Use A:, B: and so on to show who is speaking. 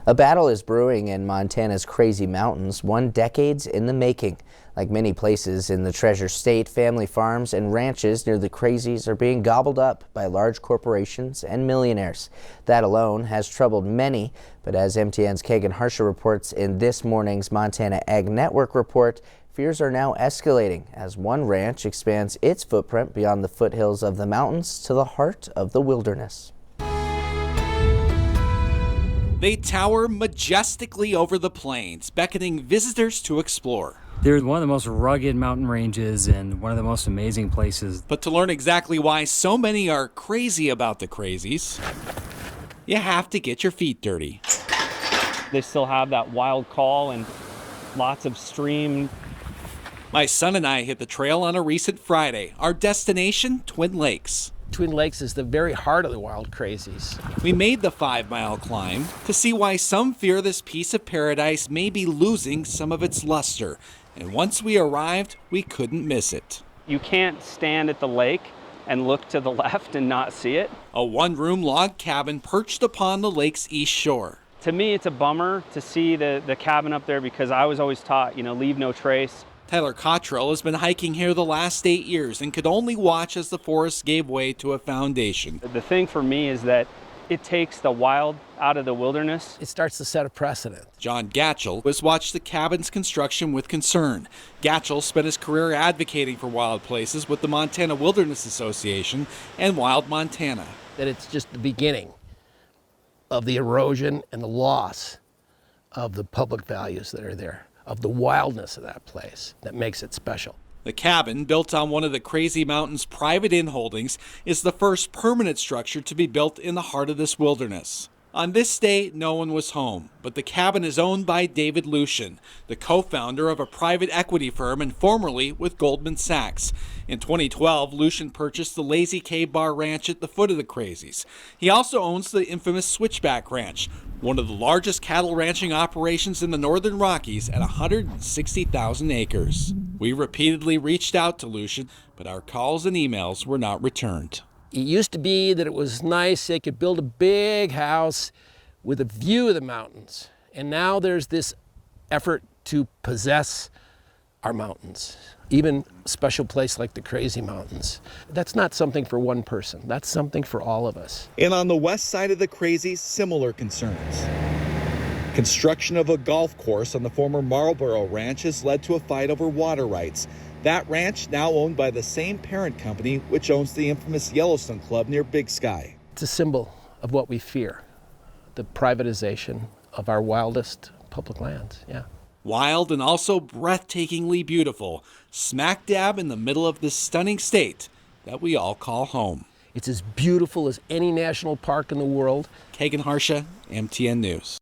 A: A battle is brewing in Montana's Crazy Mountains, one decades in the making. Like many places in the Treasure State, family farms and ranches near the Crazies are being gobbled up by large corporations and millionaires. That alone has troubled many, but as MTN's Kagan Harsha reports in this morning's Montana Ag Network report, fears are now escalating as one ranch expands its footprint beyond the foothills of the mountains to the heart of the wilderness.
B: They tower majestically over the plains, beckoning visitors to explore.
C: They're one of the most rugged mountain ranges and one of the most amazing places.
B: But to learn exactly why so many are crazy about the Crazies, you have to get your feet dirty.
D: They still have that wild call and lots of stream.
B: My son and I hit the trail on a recent Friday. Our destination, Twin Lakes.
E: Twin Lakes is the very heart of the Wild Crazies.
B: We made the 5-mile climb to see why some fear this piece of paradise may be losing some of its luster. And once we arrived, we couldn't miss it.
D: You can't stand at the lake and look to the left and not see it.
B: A one-room log cabin perched upon the lake's east shore.
D: To me, it's a bummer to see the cabin up there because I was always taught, leave no trace.
B: Tyler Cottrell has been hiking here the last 8 years and could only watch as the forest gave way to a foundation.
D: The thing for me is that it takes the wild out of the wilderness.
E: It starts to set a precedent.
B: John Gatchell has watched the cabin's construction with concern. Gatchell spent his career advocating for wild places with the Montana Wilderness Association and Wild Montana.
E: That it's just the beginning of the erosion and the loss of the public values that are there, of the wildness of that place that makes it special.
B: The cabin, built on one of the Crazy Mountains' private in-holdings, is the first permanent structure to be built in the heart of this wilderness. On this day, no one was home, but the cabin is owned by David Lucian, the co-founder of a private equity firm and formerly with Goldman Sachs. In 2012, Lucian purchased the Lazy K Bar Ranch at the foot of the Crazies. He also owns the infamous Switchback Ranch, one of the largest cattle ranching operations in the Northern Rockies at 160,000 acres. We repeatedly reached out to Lucian, but our calls and emails were not returned.
E: It used to be that it was nice, they could build a big house with a view of the mountains. And now there's this effort to possess our mountains, even a special place like the Crazy Mountains. That's not something for one person, that's something for all of us.
F: And on the west side of the Crazies, similar concerns. Construction of a golf course on the former Marlboro Ranch has led to a fight over water rights. That ranch now owned by the same parent company which owns the infamous Yellowstone Club near Big Sky.
E: It's a symbol of what we fear, the privatization of our wildest public lands, yeah.
B: Wild and also breathtakingly beautiful, smack dab in the middle of this stunning state that we all call home.
E: It's as beautiful as any national park in the world.
B: Kagan Harsha, MTN News.